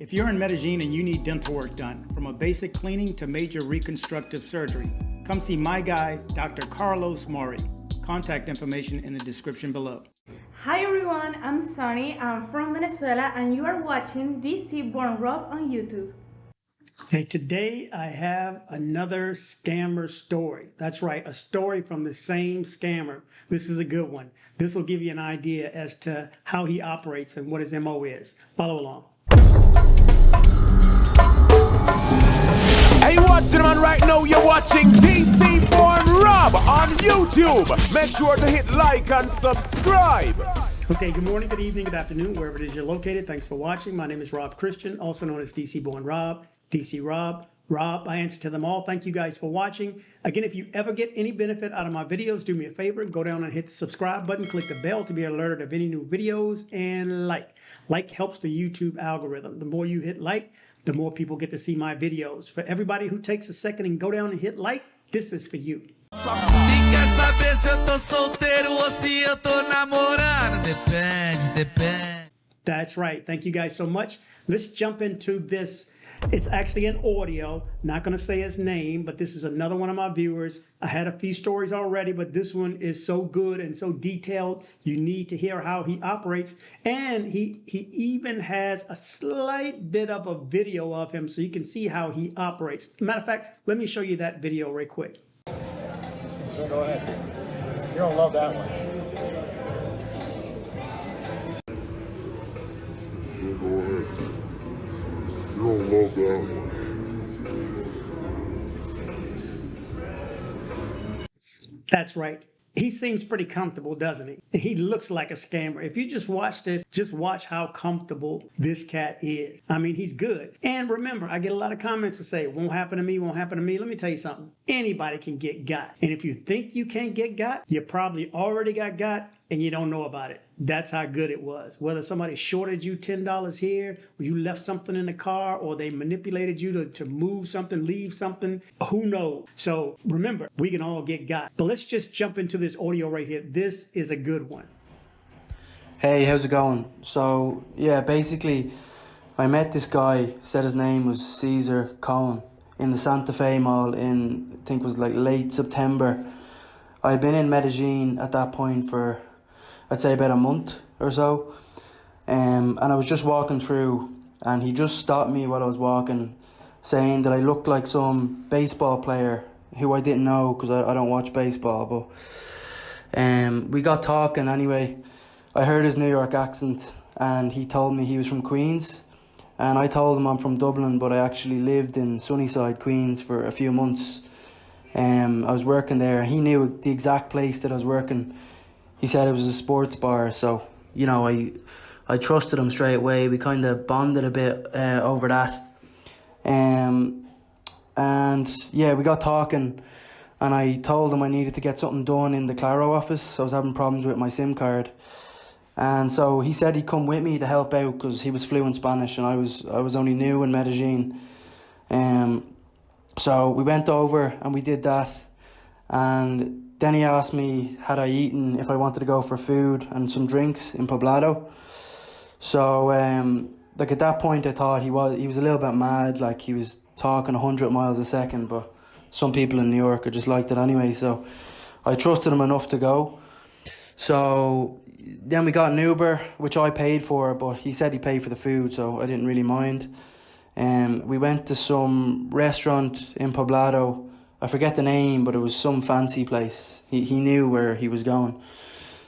If you're in Medellin and you need dental work done, from a basic cleaning to major reconstructive surgery, come see my guy, Dr. Carlos Mori. Contact information in the description below. Hi everyone, I'm Sonny. I'm from Venezuela and you are watching dcbornrob on YouTube. Hey, today I have another scammer story. That's right, a story from the same scammer. This is a good one. This will give you an idea as to how he operates and what his MO is. Follow along. Hey, you watching, man? Right now you're watching dcbornrob on YouTube. Make sure to hit like and subscribe. Okay, good morning, good evening, good afternoon, wherever it is you're located. Thanks for watching. My name is Rob Christian, also known as dcbornrob, DC Rob. Rob, I answer to them all. Thank you guys for watching. Again, if you ever get any benefit out of my videos, do me a favor, go down and hit the subscribe button, click the bell to be alerted of any new videos, and like. Like helps the YouTube algorithm. The more you hit like, the more people get to see my videos. For everybody who takes a second and go down and hit like, this is for you. That's right. Thank you guys so much. Let's jump into this. It's actually an audio. Not going to say his name, but this is another one of my viewers. I had a few stories already, but this one is so good and so detailed. You need to hear how he operates. And he even has a slight bit of a video of him so you can see how he operates. Matter of fact, let me show you that video right quick. Sure, go ahead. You're going to love that one. Go ahead. You'll love that one. That's right. He seems pretty comfortable, doesn't he? He looks like a scammer. If you just watch this, just watch how comfortable this cat is. I mean, he's good. And remember, I get a lot of comments that say, won't happen to me, won't happen to me. Let me tell you something. Anybody can get got. And if you think you can't get got, you probably already got and you don't know about it. That's how good it was. Whether somebody shorted you $10 here, or you left something in the car, or they manipulated you to move something, leave something, who knows? So remember, we can all get got. But let's just jump into this audio right here. This is a good one. Hey, how's it going? So, yeah, basically, I met this guy, said his name was Caesar Cohen, in the Santa Fe Mall in, I think it was like late September. I'd been in Medellin at that point for, I'd say about a month or so. And I was just walking through and he just stopped me while I was walking, saying that I looked like some baseball player who I didn't know because I don't watch baseball. But we got talking anyway. I heard his New York accent and he told me he was from Queens. And I told him I'm from Dublin, but I actually lived in Sunnyside, Queens for a few months. I was working there. He knew the exact place that I was working. He said it was a sports bar, so, you know, I trusted him straight away. We kind of bonded a bit over that. And, yeah, we got talking, and I told him I needed to get something done in the Claro office. I was having problems with my SIM card. And so he said he'd come with me to help out because he was fluent Spanish, and I was only new in Medellin. So we went over and we did that, and then he asked me had I eaten, if I wanted to go for food and some drinks in Poblado. So like at that point I thought he was a little bit mad, like he was talking 100 miles a second, but some people in New York are just like that anyway, so I trusted him enough to go. So then we got an Uber, which I paid for, but he said he paid for the food, so I didn't really mind. We went to some restaurant in Poblado. I forget the name, but it was some fancy place. He knew where he was going.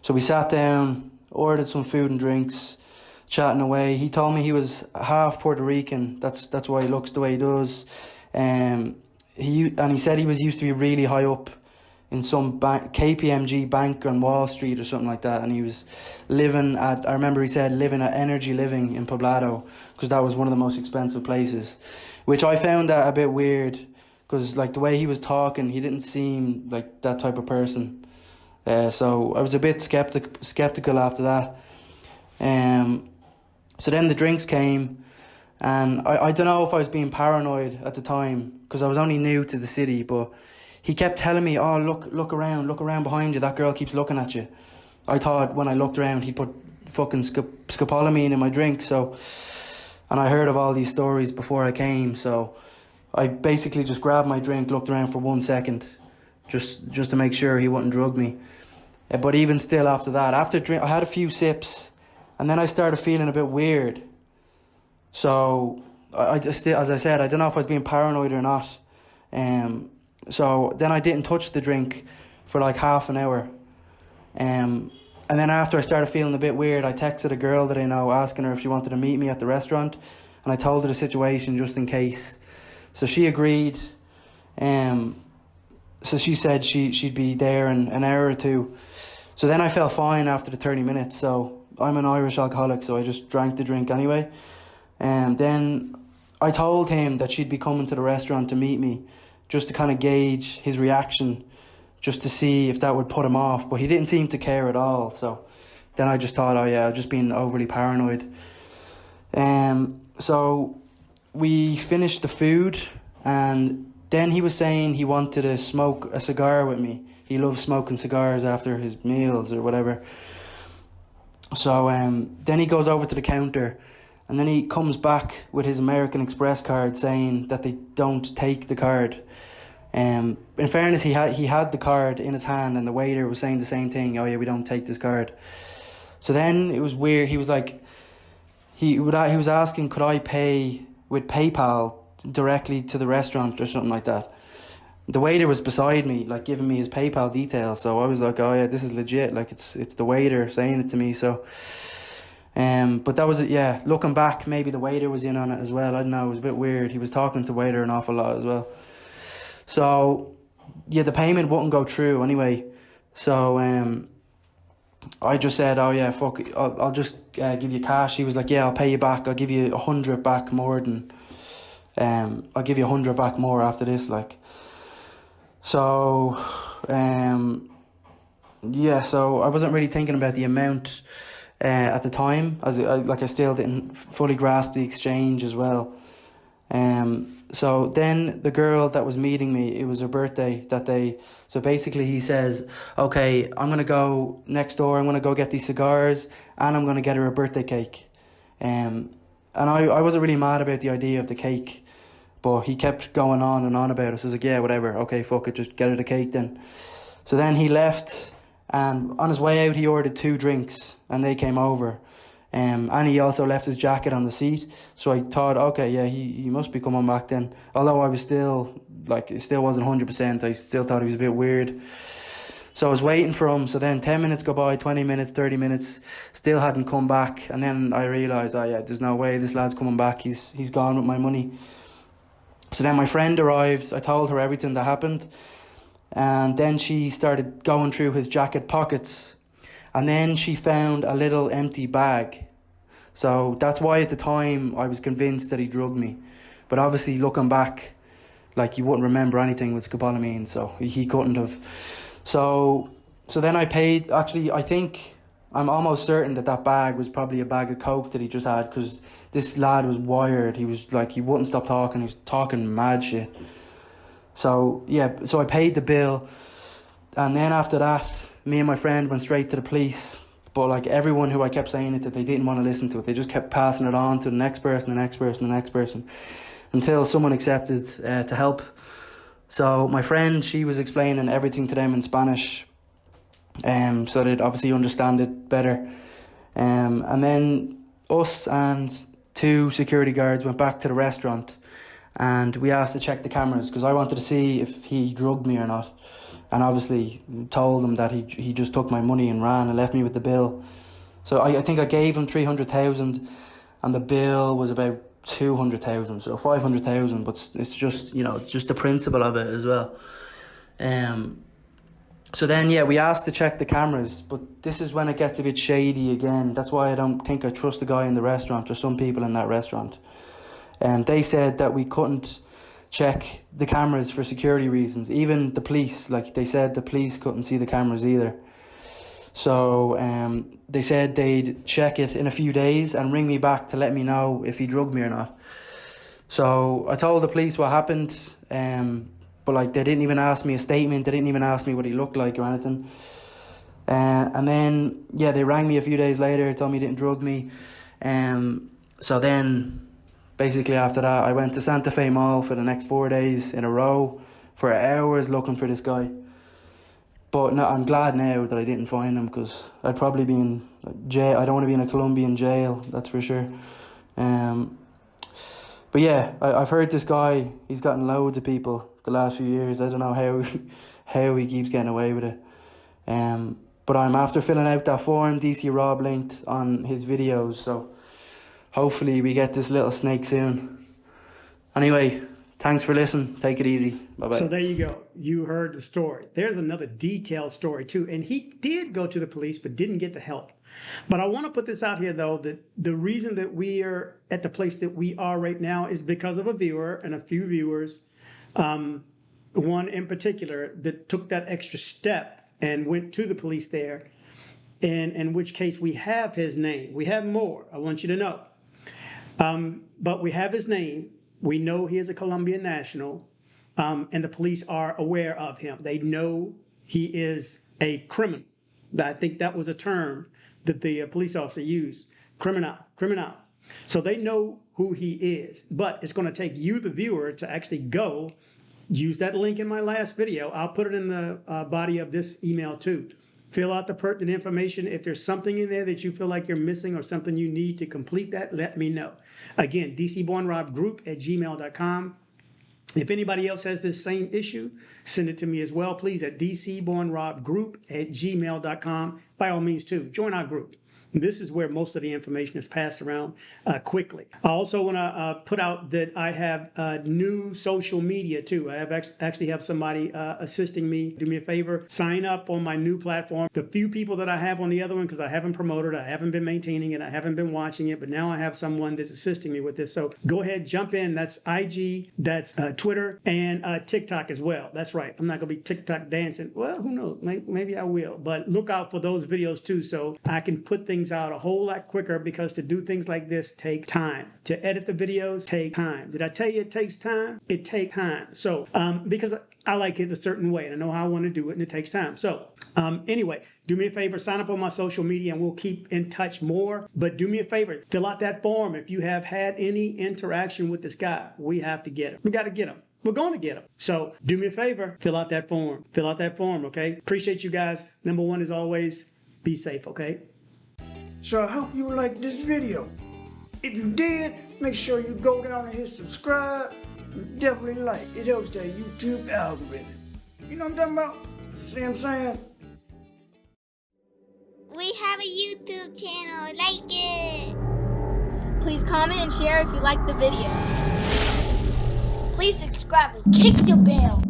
So we sat down, ordered some food and drinks, chatting away. He told me he was half Puerto Rican. That's why he looks the way he does. He said he was used to be really high up in some KPMG bank on Wall Street or something like that, and he was living at, I remember he said living at Energy Living in Poblado, because that was one of the most expensive places, which I found that a bit weird, because like the way he was talking, he didn't seem like that type of person. So I was a bit skeptical after that. So then the drinks came, and I don't know if I was being paranoid at the time, because I was only new to the city, but he kept telling me, oh, look around behind you, that girl keeps looking at you. I thought when I looked around, he put fucking scopolamine in my drink, so and I heard of all these stories before I came, so I basically just grabbed my drink, looked around for 1 second, just to make sure he wouldn't drug me. But even still, after that, I had a few sips, and then I started feeling a bit weird. So I just, as I said, I don't know if I was being paranoid or not. So then I didn't touch the drink for like half an hour. And then after I started feeling a bit weird, I texted a girl that I know, asking her if she wanted to meet me at the restaurant, and I told her the situation just in case. So she agreed. So she said she'd be there in an hour or two. So then I felt fine after the 30 minutes. So I'm an Irish alcoholic, so I just drank the drink anyway. And then I told him that she'd be coming to the restaurant to meet me, just to kind of gauge his reaction, just to see if that would put him off. But he didn't seem to care at all. So then I just thought, oh yeah, I've just been overly paranoid. So we finished the food, and then he was saying he wanted to smoke a cigar with me. He loves smoking cigars after his meals or whatever. So then he goes over to the counter, and then he comes back with his American Express card saying that they don't take the card. In fairness, he had the card in his hand, and the waiter was saying the same thing. Oh yeah, we don't take this card. So then it was weird. He was like, he was asking, could I pay with PayPal directly to the restaurant or something like that. The waiter was beside me, like giving me his PayPal details. So I was like, oh yeah, this is legit. Like it's the waiter saying it to me. So, but that was it. Yeah, looking back, maybe the waiter was in on it as well. I don't know. It was a bit weird. He was talking to the waiter an awful lot as well. So, yeah, the payment wouldn't go through anyway. So, I just said, oh yeah, fuck it. I'll just give you cash. He was like, yeah, I'll pay you back. I'll give you 100 back more than. I'll give you 100 back more after this, like. So, yeah, so I wasn't really thinking about the amount at the time, as I still didn't fully grasp the exchange as well. So then the girl that was meeting me, it was her birthday that day. So basically he says, okay, I'm going to go next door, I'm going to go get these cigars, and I'm going to get her a birthday cake. And I wasn't really mad about the idea of the cake. But he kept going on and on about it. So I was like, yeah, whatever. Okay, fuck it. Just get her the cake then. So then he left. And on his way out, he ordered 2 drinks. And they came over. And he also left his jacket on the seat. So I thought, okay, yeah, he must be coming back then. Although I was still, like, it still wasn't 100%. I still thought he was a bit weird. So I was waiting for him. So then 10 minutes go by, 20 minutes, 30 minutes. Still hadn't come back. And then I realised, oh yeah, there's no way this lad's coming back. He's gone with my money. So then my friend arrived. I told her everything that happened. And then she started going through his jacket pockets. And then she found a little empty bag. So that's why at the time I was convinced that he drugged me. But obviously looking back, like you wouldn't remember anything with scopolamine. So he couldn't have. So then I paid, actually I think, I'm almost certain that bag was probably a bag of coke that he just had, because this lad was wired. He was like, he wouldn't stop talking. He was talking mad shit. So yeah, so I paid the bill, and then after that, me and my friend went straight to the police. But like everyone who I kept saying it to, they didn't want to listen to it. They just kept passing it on to the next person, the next person, the next person, until someone accepted to help. So my friend, she was explaining everything to them in Spanish. So they'd obviously understand it better. And then us and 2 security guards went back to the restaurant, and we asked to check the cameras because I wanted to see if he drugged me or not. And obviously told him that he just took my money and ran and left me with the bill. So I think I gave him 300,000, and the bill was about 200,000, so 500,000. But it's just, you know, just the principle of it as well. So then, yeah, we asked to check the cameras, but this is when it gets a bit shady again. That's why I don't think I trust the guy in the restaurant, or some people in that restaurant. And they said that we couldn't check the cameras for security reasons. Even the police, like they said the police couldn't see the cameras either. So they said they'd check it in a few days and ring me back to let me know if he drugged me or not. So I told the police what happened, but like they didn't even ask me a statement. They didn't even ask me what he looked like or anything. And then, yeah, they rang me a few days later, told me he didn't drug me. So then basically after that, I went to Santa Fe Mall for the next 4 days in a row for hours looking for this guy. But no, I'm glad now that I didn't find him, because I'd probably be in jail. I don't want to be in a Colombian jail, that's for sure. But yeah, I've heard this guy, he's gotten loads of people the last few years. I don't know how he keeps getting away with it. But I'm after filling out that form dcbornrob linked on his videos, so hopefully we get this little snake soon. Anyway, thanks for listening. Take it easy. Bye-bye. So there you go. You heard the story. There's another detailed story too. And he did go to the police, but didn't get the help. But I want to put this out here, though, that the reason that we are at the place that we are right now is because of a viewer and a few viewers, one in particular that took that extra step and went to the police there, in which case we have his name. We have more, I want you to know. But we have his name. We know he is a Colombian national, and the police are aware of him. They know he is a criminal. I think that was a term that the police officer used, criminal. So they know who he is, but it's going to take you, the viewer, to actually go use that link in my last video. I'll put it in the body of this email too. Fill out the pertinent information. If there's something in there that you feel like you're missing or something you need to complete that, let me know. Again, dcbornrobgroup@gmail.com. If anybody else has this same issue, send it to me as well, please, at dcbornrobgroup@gmail.com. By all means, too, join our group. This is where most of the information is passed around quickly. I also want to put out that I have new social media too. I have actually have somebody assisting me. Do me a favor, sign up on my new platform. The few people that I have on the other one, because I haven't promoted, I haven't been maintaining it, I haven't been watching it, but now I have someone that's assisting me with this. So go ahead, jump in. That's IG, that's Twitter, and TikTok as well. That's right. I'm not going to be TikTok dancing. Well, who knows? Maybe I will. But look out for those videos too, so I can put things out a whole lot quicker, because to do things like this take time. To edit the videos take time. Did I tell you it takes time? It takes time. So because I like it a certain way and I know how I want to do it, and it takes time. So anyway, do me a favor, sign up on my social media and we'll keep in touch more. But do me a favor, fill out that form. If you have had any interaction with this guy, we have to get him. We got to get him. We're going to get them. So do me a favor, fill out that form. Fill out that form, okay? Appreciate you guys. Number one is always be safe, okay? So I hope you liked this video. If you did, make sure you go down and hit subscribe. And definitely like. It helps that YouTube algorithm. You know what I'm talking about? See what I'm saying? We have a YouTube channel. Like it. Please comment and share if you liked the video. Please subscribe and kick the bell.